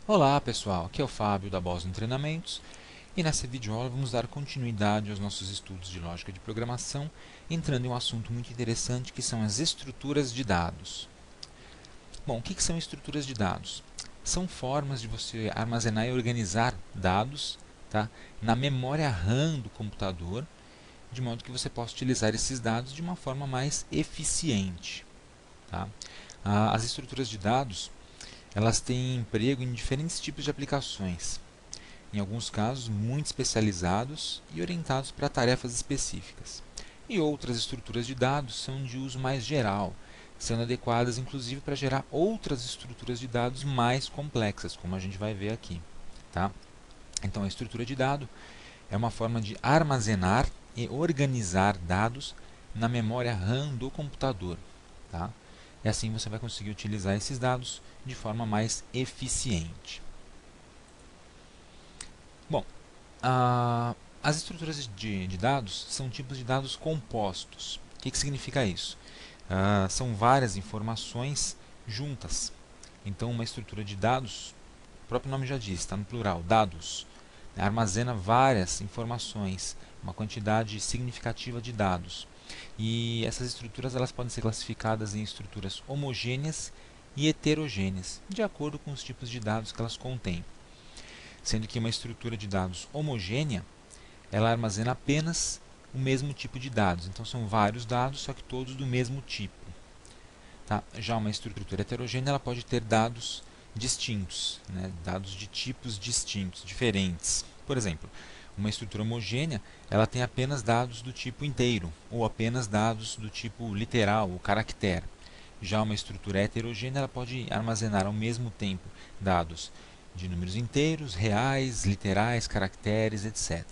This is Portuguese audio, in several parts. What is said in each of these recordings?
Olá pessoal, aqui é o Fábio da Boston Treinamentos e nessa videoaula vamos dar continuidade aos nossos estudos de lógica de programação, entrando em um assunto muito interessante que são as estruturas de dados. Bom, o que são estruturas de dados? São formas de você armazenar e organizar dados, tá, na memória RAM do computador, de modo que você possa utilizar esses dados de uma forma mais eficiente. Tá? As estruturas de dados elas têm emprego em diferentes tipos de aplicações, em alguns casos muito especializados e orientados para tarefas específicas. E outras estruturas de dados são de uso mais geral, sendo adequadas inclusive para gerar outras estruturas de dados mais complexas, como a gente vai ver aqui. Tá? Então, a estrutura de dado é uma forma de armazenar e organizar dados na memória RAM do computador. Tá? E assim você vai conseguir utilizar esses dados de forma mais eficiente. Bom, as estruturas de dados são tipos de dados compostos. O que significa isso? São várias informações juntas. Então, uma estrutura de dados, o próprio nome já diz, está no plural, dados, né, armazena várias informações, uma quantidade significativa de dados. E essas estruturas elas podem ser classificadas em estruturas homogêneas e heterogêneas, de acordo com os tipos de dados que elas contêm. Sendo que uma estrutura de dados homogênea, ela armazena apenas o mesmo tipo de dados. Então são vários dados, só que todos do mesmo tipo. Tá? Já uma estrutura heterogênea, ela pode ter dados distintos, né? Dados de tipos distintos, diferentes. Por exemplo, uma estrutura homogênea, ela tem apenas dados do tipo inteiro, ou apenas dados do tipo literal, ou caractere. Já uma estrutura heterogênea, ela pode armazenar ao mesmo tempo dados de números inteiros, reais, literais, caracteres, etc.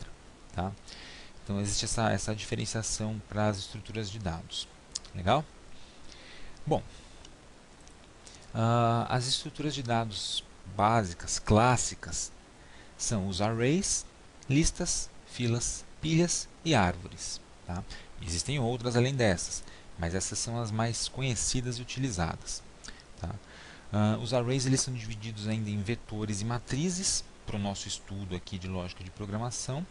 Tá? Então existe essa diferenciação para as estruturas de dados. Legal? Bom, as estruturas de dados básicas, clássicas, são os arrays, listas, filas, pilhas e árvores. Tá? Existem outras além dessas, mas essas são as mais conhecidas e utilizadas. Tá? Os arrays eles são divididos ainda em vetores e matrizes, para o nosso estudo aqui de lógica de programação,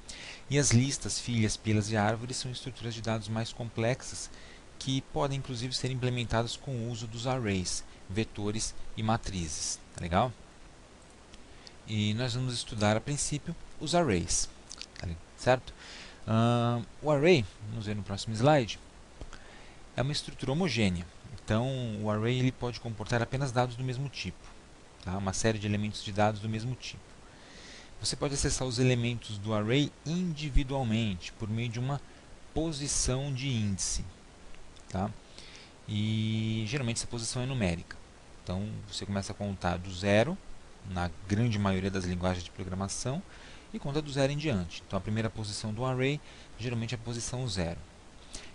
e as listas, filhas, pilas e árvores são estruturas de dados mais complexas, que podem inclusive ser implementadas com o uso dos arrays, vetores e matrizes. Tá legal? E nós vamos estudar a princípio os arrays, certo? O array, vamos ver no próximo slide, é uma estrutura homogênea. Então, o array ele pode comportar apenas dados do mesmo tipo, tá? Uma série de elementos de dados do mesmo tipo. Você pode acessar os elementos do array individualmente, por meio de uma posição de índice. Tá? E geralmente essa posição é numérica. Então, você começa a contar do zero, na grande maioria das linguagens de programação, e conta do zero em diante. Então, a primeira posição do array geralmente é a posição zero.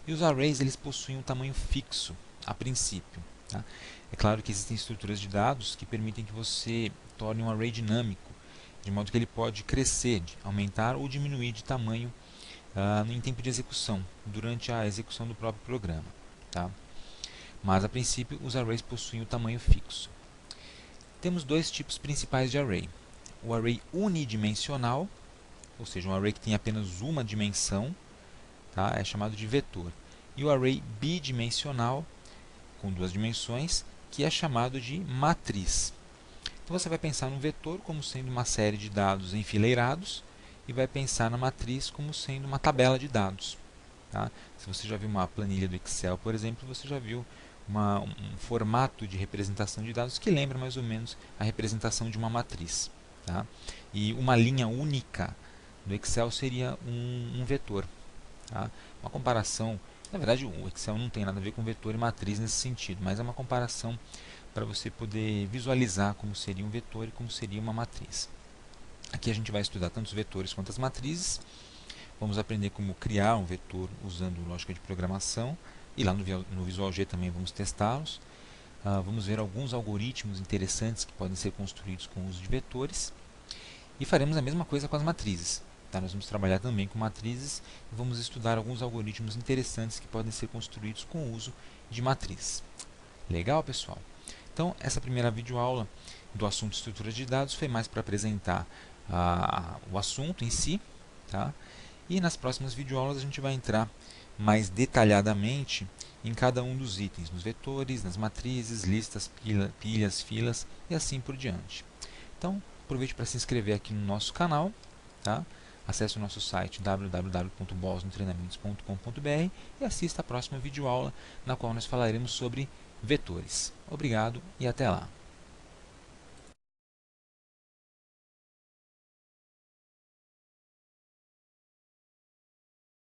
E os arrays eles possuem um tamanho fixo, a princípio. Tá? É claro que existem estruturas de dados que permitem que você torne um array dinâmico, de modo que ele pode crescer, aumentar ou diminuir de tamanho em tempo de execução, durante a execução do próprio programa. Tá? Mas, a princípio, os arrays possuem o tamanho fixo. Temos dois tipos principais de array. O array unidimensional, ou seja, um array que tem apenas uma dimensão, tá? É chamado de vetor. E o array bidimensional, com duas dimensões, que é chamado de matriz. Então você vai pensar no vetor como sendo uma série de dados enfileirados e vai pensar na matriz como sendo uma tabela de dados. Tá? Se você já viu uma planilha do Excel, por exemplo, você já viu um formato de representação de dados que lembra mais ou menos a representação de uma matriz. Tá? E uma linha única do Excel seria um vetor. Tá? Uma comparação, na verdade o Excel não tem nada a ver com vetor e matriz nesse sentido, mas é uma comparação para você poder visualizar como seria um vetor e como seria uma matriz. Aqui a gente vai estudar tanto os vetores quanto as matrizes. Vamos aprender como criar um vetor usando lógica de programação. E lá no Visual G também vamos testá-los. Vamos ver alguns algoritmos interessantes que podem ser construídos com o uso de vetores. E faremos a mesma coisa com as matrizes. Tá? Nós vamos trabalhar também com matrizes e vamos estudar alguns algoritmos interessantes que podem ser construídos com o uso de matriz. Legal, pessoal? Então, essa primeira videoaula do assunto estrutura de dados foi mais para apresentar o assunto em si, tá? E nas próximas videoaulas a gente vai entrar mais detalhadamente em cada um dos itens, nos vetores, nas matrizes, listas, pilhas, filas e assim por diante. Então, aproveite para se inscrever aqui no nosso canal, tá? Acesse o nosso site www.bosnotreinamentos.com.br e assista a próxima videoaula, na qual nós falaremos sobre vetores. Obrigado e até lá!